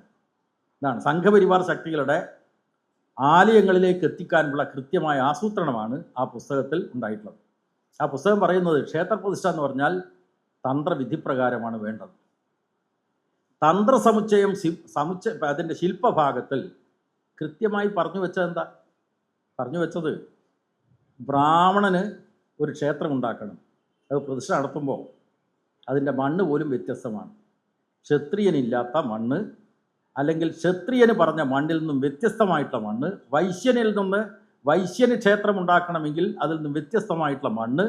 ഇതാണ് സംഘപരിവാർ ശക്തികളുടെ ആലയങ്ങളിലേക്ക് എത്തിക്കാനുള്ള കൃത്യമായ ആസൂത്രണമാണ് ആ പുസ്തകത്തിൽ ഉണ്ടായിട്ടുള്ളത്. ആ പുസ്തകം പറയുന്നത് ക്ഷേത്രപ്രതിഷ്ഠ എന്ന് പറഞ്ഞാൽ തന്ത്രവിധിപ്രകാരമാണ് വേണ്ടത്. തന്ത്രസമുച്ചയം അതിൻ്റെ ശില്പഭാഗത്തിൽ കൃത്യമായി പറഞ്ഞു വെച്ചത് എന്താ? പറഞ്ഞു വെച്ചത് ബ്രാഹ്മണന് ഒരു ക്ഷേത്രം ഉണ്ടാക്കണം, അത് പ്രതിഷ്ഠ നടത്തുമ്പോൾ അതിൻ്റെ മണ്ണ് പോലും വ്യത്യസ്തമാണ്. ക്ഷത്രിയനില്ലാത്ത മണ്ണ്, അല്ലെങ്കിൽ ക്ഷത്രിയന് പറഞ്ഞ മണ്ണിൽ നിന്നും വ്യത്യസ്തമായിട്ടുള്ള മണ്ണ്, വൈശ്യന് ക്ഷേത്രം ഉണ്ടാക്കണമെങ്കിൽ അതിൽ നിന്നും വ്യത്യസ്തമായിട്ടുള്ള മണ്ണ്,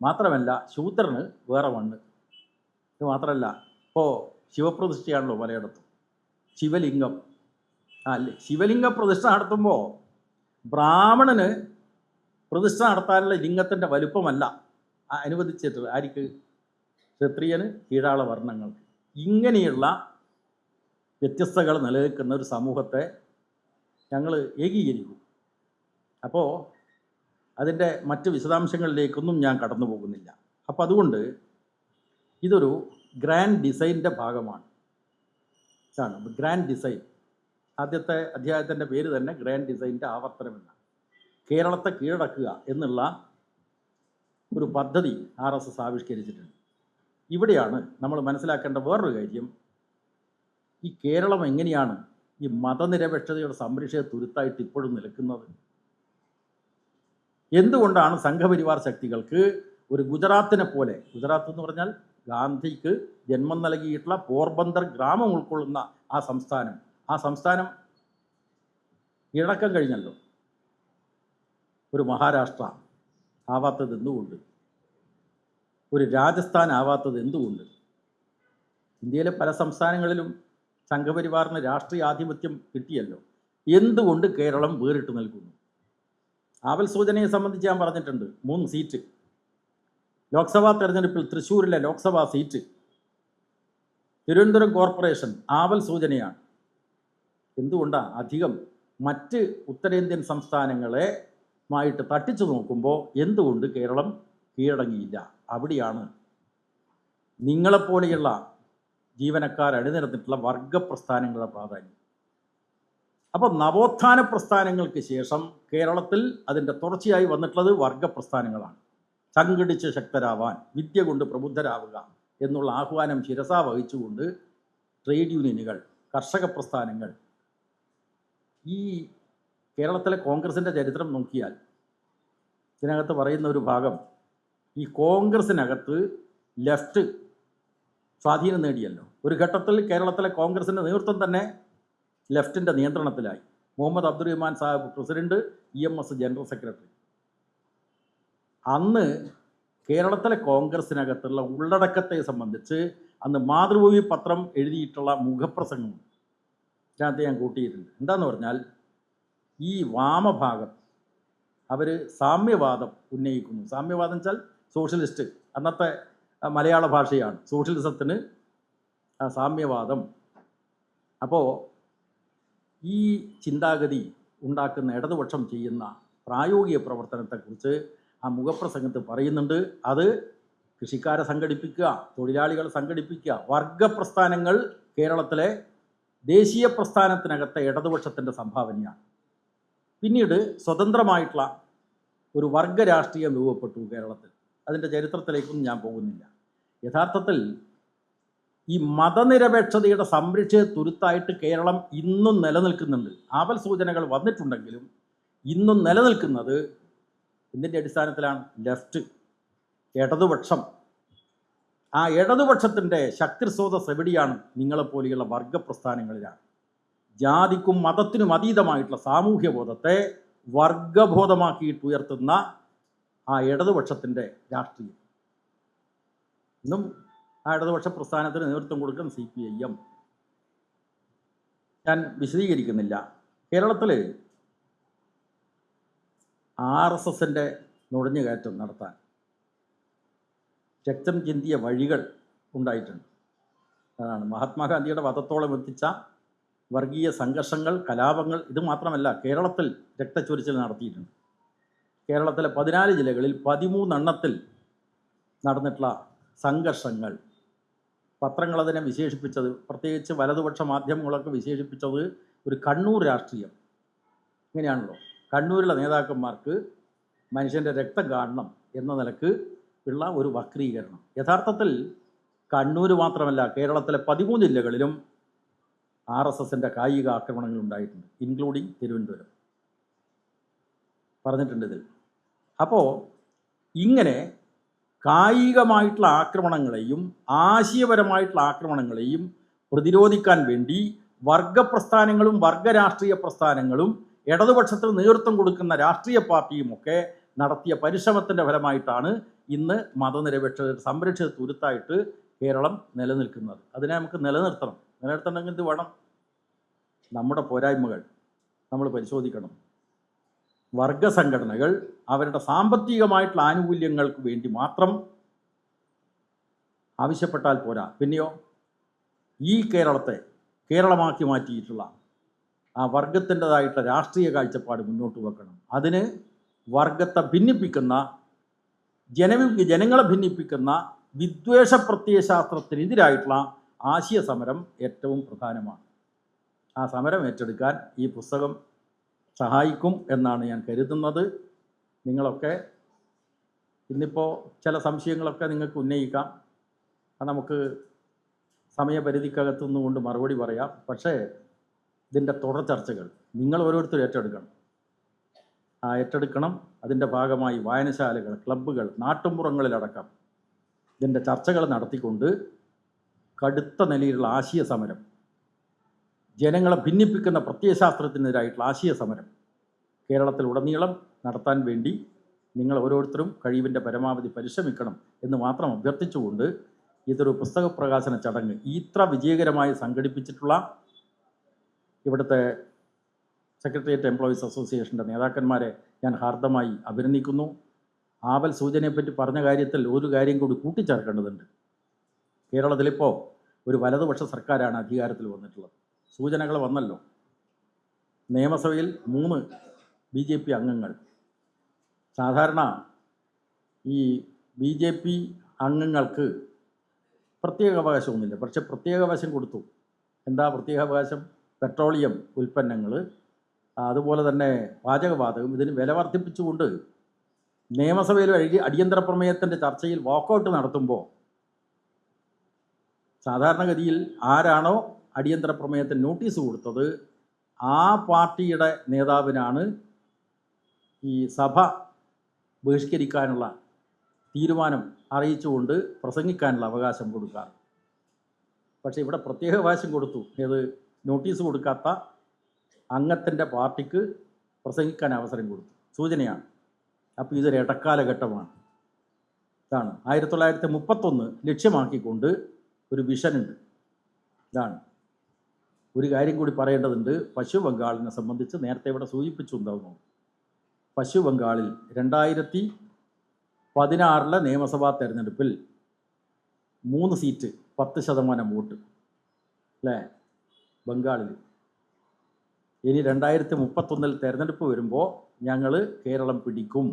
മാത്രമല്ല ശൂദ്രന് വേറെ മണ്ണ്. ഇത് മാത്രമല്ല, ഇപ്പോൾ ശിവപ്രതിഷ്ഠയാണല്ലോ പലയിടത്തും, ശിവലിംഗം. ശിവലിംഗ പ്രതിഷ്ഠ നടത്തുമ്പോൾ ബ്രാഹ്മണന് പ്രതിഷ്ഠ നടത്താനുള്ള ലിംഗത്തിൻ്റെ വലുപ്പമല്ല അനുവദിച്ചിട്ട് ആർക്ക്? ക്ഷത്രിയന്, കീഴാള വർണ്ണങ്ങൾക്ക്. ഇങ്ങനെയുള്ള വ്യത്യസ്തകൾ നിലനിൽക്കുന്ന ഒരു സമൂഹത്തെ ഞങ്ങൾ ഏകീകരിക്കും. അപ്പോൾ അതിൻ്റെ മറ്റ് വിശദാംശങ്ങളിലേക്കൊന്നും ഞാൻ കടന്നു പോകുന്നില്ല. അപ്പോൾ അതുകൊണ്ട് ഇതൊരു ഗ്രാൻഡ് ഡിസൈൻ്റെ ഭാഗമാണ്. Grand design. ആദ്യത്തെ അധ്യായത്തിൻ്റെ പേര് തന്നെ ഗ്രാൻഡ് ഡിസൈൻ്റെ ആവർത്തനം എന്നാണ്. കേരളത്തെ കീഴടക്കുക എന്നുള്ള ഒരു പദ്ധതി RSS ആവിഷ്കരിച്ചിട്ടുണ്ട്. ഇവിടെയാണ് നമ്മൾ മനസ്സിലാക്കേണ്ട വേറൊരു കാര്യം. ഈ കേരളം എങ്ങനെയാണ് ഈ മതനിരപേക്ഷതയുടെ സംരക്ഷണ തുരുത്തായിട്ട് ഇപ്പോഴും നിൽക്കുന്നത്? എന്തുകൊണ്ടാണ് സംഘപരിവാർ ശക്തികൾക്ക് ഒരു ഗുജറാത്തിനെ പോലെ, ഗുജറാത്ത് എന്ന് പറഞ്ഞാൽ ഗാന്ധിക്ക് ജന്മം നൽകിയിട്ടുള്ള പോർബന്ദർ ഗ്രാമം ഉൾക്കൊള്ളുന്ന ആ സംസ്ഥാനം ഇഴക്കം കഴിഞ്ഞല്ലോ. ഒരു മഹാരാഷ്ട്ര ആവാത്തത് എന്തുകൊണ്ട്? ഒരു രാജസ്ഥാൻ ആവാത്തത് എന്തുകൊണ്ട്? ഇന്ത്യയിലെ പല സംസ്ഥാനങ്ങളിലും സംഘപരിവാറിന് രാഷ്ട്രീയ ആധിപത്യം കിട്ടിയല്ലോ. എന്തുകൊണ്ട് കേരളം വേറിട്ട് നിൽക്കുന്നു? ആവൽ സൂചനയെ സംബന്ധിച്ച് ഞാൻ പറഞ്ഞിട്ടുണ്ട്. 3 സീറ്റ് ലോക്സഭാ തെരഞ്ഞെടുപ്പിൽ തൃശ്ശൂരിലെ ലോക്സഭാ സീറ്റ് തിരുവനന്തപുരം കോർപ്പറേഷൻ ആവൽ സൂചനയാണ്. എന്തുകൊണ്ടാണ്? അധികം മറ്റ് ഉത്തരേന്ത്യൻ സംസ്ഥാനങ്ങളെ മായിട്ട് തട്ടിച്ചു നോക്കുമ്പോൾ എന്തുകൊണ്ട് കേരളം കീഴടങ്ങിയില്ല? അവിടെയാണ് നിങ്ങളെപ്പോലെയുള്ള ജീവനക്കാർ അണിനിരന്നിട്ടുള്ള വർഗപ്രസ്ഥാനങ്ങളുടെ പ്രാധാന്യം. അപ്പോൾ നവോത്ഥാന പ്രസ്ഥാനങ്ങൾക്ക് ശേഷം കേരളത്തിൽ അതിൻ്റെ തുടർച്ചയായി വന്നിട്ടുള്ളത് വർഗപ്രസ്ഥാനങ്ങളാണ്. സംഘടിച്ച് ശക്തരാവാൻ, വിദ്യ കൊണ്ട് പ്രബുദ്ധരാവുക എന്നുള്ള ആഹ്വാനം ശിരസാ വഹിച്ചുകൊണ്ട് ട്രേഡ് യൂണിയനുകൾ, കർഷക പ്രസ്ഥാനങ്ങൾ, ഈ കേരളത്തിലെ കോൺഗ്രസിൻ്റെ ചരിത്രം നോക്കിയാൽ ഇതിനകത്ത് പറയുന്ന ഒരു ഭാഗം, ഈ കോൺഗ്രസിനകത്ത് ലെഫ്റ്റ് സ്വാധീനം നേടിയല്ലോ. ഒരു ഘട്ടത്തിൽ കേരളത്തിലെ കോൺഗ്രസിൻ്റെ നേതൃത്വം തന്നെ ലെഫ്റ്റിൻ്റെ നിയന്ത്രണത്തിലായി. Muhammad Abdurahman Sahib president, EMS general secretary. അന്ന് കേരളത്തിലെ കോൺഗ്രസിനകത്തുള്ള ഉള്ളടക്കത്തെ സംബന്ധിച്ച് അന്ന് മാതൃഭൂമി പത്രം എഴുതിയിട്ടുള്ള മുഖപ്രസംഗം ഇതിനകത്ത് ഞാൻ കൂട്ടിയിട്ടുണ്ട്. എന്താന്ന് പറഞ്ഞാൽ, ഈ വാമഭാഗം, അവർ സാമ്യവാദം ഉന്നയിക്കുന്നു. സാമ്യവാദം വെച്ചാൽ സോഷ്യലിസ്റ്റ്, അന്നത്തെ മലയാള ഭാഷയാണ് സോഷ്യലിസത്തിന് സാമ്യവാദം. അപ്പോൾ ഈ ചിന്താഗതി ഉണ്ടാക്കുന്ന ഇടതുപക്ഷം ചെയ്യുന്ന പ്രായോഗിക പ്രവർത്തനത്തെക്കുറിച്ച് ആ മുഖപ്രസംഗത്തിൽ പറയുന്നുണ്ട്. അത് കൃഷിക്കാരെ സംഘടിപ്പിക്കുക, തൊഴിലാളികളെ സംഘടിപ്പിക്കുക, വർഗപ്രസ്ഥാനങ്ങൾ കേരളത്തിലെ ദേശീയ പ്രസ്ഥാനത്തിനകത്തെ ഇടതുപക്ഷത്തിൻ്റെ സംഭാവനയാണ്. പിന്നീട് സ്വതന്ത്രമായിട്ടുള്ള ഒരു വർഗ രാഷ്ട്രീയം രൂപപ്പെട്ടു കേരളത്തിൽ. അതിൻ്റെ ചരിത്രത്തിലേക്കൊന്നും ഞാൻ പോകുന്നില്ല. യഥാർത്ഥത്തിൽ ഈ മതനിരപേക്ഷതയുടെ സംരക്ഷിത തുരുത്തായിട്ട് കേരളം ഇന്നും നിലനിൽക്കുന്നുണ്ട്. ആപൽ സൂചനകൾ വന്നിട്ടുണ്ടെങ്കിലും ഇന്നും നിലനിൽക്കുന്നത് ഇതിൻ്റെ അടിസ്ഥാനത്തിലാണ്. ലെഫ്റ്റ്, ഇടതുപക്ഷം. ആ ഇടതുപക്ഷത്തിൻ്റെ ശക്തി സ്രോതസ് എവിടെയാണ്? നിങ്ങളെപ്പോലെയുള്ള വർഗപ്രസ്ഥാനങ്ങളിലാണ്. ജാതിക്കും മതത്തിനും അതീതമായിട്ടുള്ള സാമൂഹ്യ ബോധത്തെ വർഗബോധമാക്കിയിട്ട് ഉയർത്തുന്ന ആ ഇടതുപക്ഷത്തിൻ്റെ രാഷ്ട്രീയം. ഇന്നും ആ ഇടതുപക്ഷ പ്രസ്ഥാനത്തിന് നേതൃത്വം കൊടുക്കുന്ന CPIM. ഞാൻ വിശദീകരിക്കുന്നില്ല. കേരളത്തിൽ RSSൻ്റെ നുഴഞ്ഞുകയറ്റം നടത്താൻ രക്തം ചിന്തിയ വഴികൾ ഉണ്ടായിട്ടുണ്ട്. അതാണ് മഹാത്മാഗാന്ധിയുടെ വധത്തോളം എത്തിച്ച വർഗീയ സംഘർഷങ്ങൾ, കലാപങ്ങൾ. ഇത് മാത്രമല്ല, കേരളത്തിൽ രക്തച്ചൊരിച്ചിൽ നടത്തിയിട്ടുണ്ട്. കേരളത്തിലെ 14 ജില്ലകളിൽ 13 എണ്ണത്തിൽ നടന്നിട്ടുള്ള സംഘർഷങ്ങൾ പത്രങ്ങൾ അതിനെ വിശേഷിപ്പിച്ചത്, പ്രത്യേകിച്ച് വലതുപക്ഷ മാധ്യമങ്ങളൊക്കെ വിശേഷിപ്പിച്ചത് ഒരു കണ്ണൂർ രാഷ്ട്രീയം. ഇങ്ങനെയാണല്ലോ, കണ്ണൂരിലെ നേതാക്കന്മാർക്ക് മനുഷ്യൻ്റെ രക്തം കാണണം എന്ന നിലക്ക് ഉള്ള ഒരു വക്രീകരണം. യഥാർത്ഥത്തിൽ കണ്ണൂർ മാത്രമല്ല, കേരളത്തിലെ 13 ജില്ലകളിലും RSSൻ്റെ കായിക ആക്രമണങ്ങൾ ഉണ്ടായിട്ടുണ്ട്, ഇൻക്ലൂഡിങ് തിരുവനന്തപുരം. പറഞ്ഞിട്ടുണ്ട് ഇതിൽ. അപ്പോൾ ഇങ്ങനെ കായികമായിട്ടുള്ള ആക്രമണങ്ങളെയും ആശയപരമായിട്ടുള്ള ആക്രമണങ്ങളെയും പ്രതിരോധിക്കാൻ വേണ്ടി വർഗപ്രസ്ഥാനങ്ങളും വർഗരാഷ്ട്രീയ പ്രസ്ഥാനങ്ങളും ഇടതുപക്ഷത്തിന് നേതൃത്വം കൊടുക്കുന്ന രാഷ്ട്രീയ പാർട്ടിയുമൊക്കെ നടത്തിയ പരിശ്രമത്തിൻ്റെ ഫലമായിട്ടാണ് ഇന്ന് മതനിരപേക്ഷ സംരക്ഷിത തുരുത്തായിട്ട് കേരളം നിലനിൽക്കുന്നത്. അതിനെ നമുക്ക് നിലനിർത്തണമെങ്കിൽ ഇത് വേണം. നമ്മുടെ പോരായ്മകൾ നമ്മൾ പരിശോധിക്കണം. വർഗസംഘടനകൾ അവരുടെ സാമ്പത്തികമായിട്ടുള്ള ആനുകൂല്യങ്ങൾക്ക് വേണ്ടി മാത്രം ആവശ്യപ്പെട്ടാൽ പോരാ. പിന്നെയോ ഈ കേരളത്തെ കേരളമാക്കി മാറ്റിയിട്ടുള്ള ആ വർഗത്തിൻ്റെതായിട്ടുള്ള രാഷ്ട്രീയ കാഴ്ചപ്പാട് മുന്നോട്ട് വെക്കണം. അതിന് വർഗത്തെ ഭിന്നിപ്പിക്കുന്ന, ജനങ്ങളെ ഭിന്നിപ്പിക്കുന്ന വിദ്വേഷ പ്രത്യയശാസ്ത്രത്തിനെതിരായിട്ടുള്ള ആശയ സമരം ഏറ്റവും പ്രധാനമാണ്. ആ സമരം ഏറ്റെടുക്കാൻ ഈ പുസ്തകം സഹായിക്കും എന്നാണ് ഞാൻ കരുതുന്നത്. നിങ്ങളൊക്കെ ഇന്നിപ്പോൾ ചില സംശയങ്ങളൊക്കെ നിങ്ങൾക്ക് ഉന്നയിക്കാം. അത് നമുക്ക് സമയപരിധിക്കകത്തു നിന്നുകൊണ്ട് മറുപടി പറയാം. പക്ഷേ ഇതിൻ്റെ തുടർ ചർച്ചകൾ നിങ്ങൾ ഓരോരുത്തരും ഏറ്റെടുക്കണം. അതിൻ്റെ ഭാഗമായി വായനശാലകൾ, ക്ലബ്ബുകൾ, നാട്ടുമ്പുറങ്ങളിലടക്കം ഇതിൻ്റെ ചർച്ചകൾ നടത്തിക്കൊണ്ട് കടുത്ത നിലയിലുള്ള ആശയ സമരം, ജനങ്ങളെ ഭിന്നിപ്പിക്കുന്ന പ്രത്യയശാസ്ത്രത്തിനെതിരായിട്ടുള്ള ആശയ സമരം കേരളത്തിൽ ഉടനീളം നടത്താൻ വേണ്ടി നിങ്ങൾ ഓരോരുത്തരും കഴിവിൻ്റെ പരമാവധി പരിശ്രമിക്കണം എന്ന് മാത്രം അഭ്യർത്ഥിച്ചുകൊണ്ട് ഇതൊരു പുസ്തക പ്രകാശന ചടങ്ങ് ഇത്ര വിജയകരമായി സംഘടിപ്പിച്ചിട്ടുള്ള ഇവിടുത്തെ സെക്രട്ടേറിയറ്റ് എംപ്ലോയീസ് അസോസിയേഷൻ്റെ നേതാക്കന്മാരെ ഞാൻ ഹാർദമായി അഭിനന്ദിക്കുന്നു. ആപൽ സൂചനയെപ്പറ്റി പറഞ്ഞ കാര്യത്തിൽ ഒരു കാര്യം കൂടി കൂട്ടിച്ചേർക്കേണ്ടതുണ്ട്. കേരളത്തിലിപ്പോൾ ഒരു വലതുപക്ഷ സർക്കാരാണ് അധികാരത്തിൽ വന്നിട്ടുള്ളത്. സൂചനകൾ വന്നല്ലോ. നിയമസഭയിൽ 3 BJP അംഗങ്ങൾ. സാധാരണ ഈ BJP അംഗങ്ങൾക്ക് പ്രത്യേക അവകാശമൊന്നുമില്ല, പക്ഷെ പ്രത്യേക അവകാശം കൊടുത്തു. എന്താ പ്രത്യേക അവകാശം? പെട്രോളിയം ഉൽപ്പന്നങ്ങൾ, അതുപോലെ തന്നെ പാചകവാതകം, ഇതിന് വില വർദ്ധിപ്പിച്ചുകൊണ്ട് നിയമസഭയിൽ അടിയന്തര പ്രമേയത്തിൻ്റെ ചർച്ചയിൽ വാക്കൗട്ട് നടത്തുമ്പോൾ സാധാരണഗതിയിൽ ആരാണോ അടിയന്തര പ്രമേയത്തിന് നോട്ടീസ് കൊടുത്തത് ആ പാർട്ടിയുടെ നേതാവിനാണ് ഈ സഭ ബഹിഷ്കരിക്കാനുള്ള തീരുമാനം അറിയിച്ചുകൊണ്ട് പ്രസംഗിക്കാനുള്ള അവകാശം കൊടുക്കാറ്. പക്ഷേ ഇവിടെ പ്രത്യേക അവകാശം കൊടുത്തു. ഏത്? നോട്ടീസ് കൊടുക്കാത്ത അംഗത്തിൻ്റെ പാർട്ടിക്ക് പ്രസംഗിക്കാൻ അവസരം കൊടുത്തു. സൂചനയാണ്. അപ്പോൾ ഇതൊരു ഇടക്കാലഘട്ടമാണ്. ഇതാണ് 1931 ലക്ഷ്യമാക്കിക്കൊണ്ട് ഒരു വിഷനുണ്ട്. ഇതാണ്. ഒരു കാര്യം കൂടി പറയേണ്ടതുണ്ട്. പശ്ചിമ ബംഗാളിനെ സംബന്ധിച്ച് നേരത്തെ ഇവിടെ സൂചിപ്പിച്ചു ഉണ്ടാവുന്നു. പശ്ചിമ ബംഗാളിൽ 2016 നിയമസഭാ തെരഞ്ഞെടുപ്പിൽ 3 സീറ്റ് 10% വോട്ട് അല്ലേ ബംഗാളിൽ. ഇനി 2031 തെരഞ്ഞെടുപ്പ് വരുമ്പോൾ ഞങ്ങൾ കേരളം പിടിക്കും.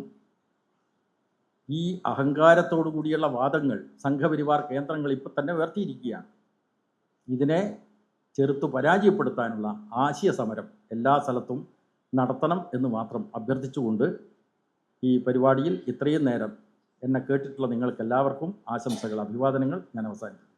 ഈ അഹങ്കാരത്തോടു കൂടിയുള്ള വാദങ്ങൾ സംഘപരിവാർ കേന്ദ്രങ്ങൾ ഇപ്പം തന്നെ ഉയർത്തിയിരിക്കുകയാണ്. ഇതിനെ ചെറുത്തു പരാജയപ്പെടുത്താനുള്ള ആശയ സമരം എല്ലാ സ്ഥലത്തും നടത്തണം എന്ന് മാത്രം അഭ്യർത്ഥിച്ചുകൊണ്ട് ഈ പരിപാടിയിൽ ഇത്രയും നേരം എന്നെ കേട്ടിട്ടുള്ള നിങ്ങൾക്കെല്ലാവർക്കും ആശംസകൾ, അഭിവാദനങ്ങൾ ഞാൻ അവസാനിപ്പിക്കുന്നു.